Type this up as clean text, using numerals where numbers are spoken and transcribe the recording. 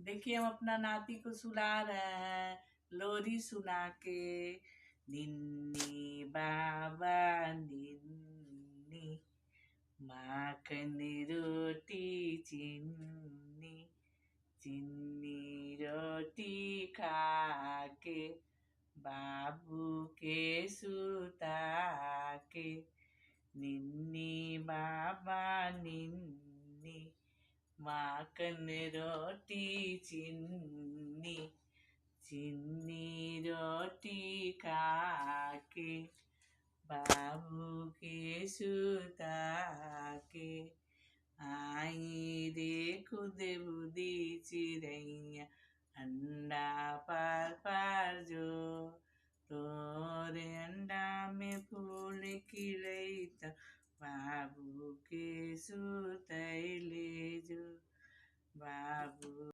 देखिए हम अपना नाती को सुला रहे हैं लोरी सुना के। निन्नी बाबा निन्नी, माखन रोटी चिन्नी, चिन्नी रोटी खा के बाबू के सुता के। निन्नी बाबा निन्नी, माखन रोटी चिन्नी, चिन्नी रोटी खा के बाबू के सुता के। आई देखो देवदी चिड़ैया, अंडा पार पार जो, तोरे अंडा में फूल खिलैत बाबू के सुतैले जो। बाबू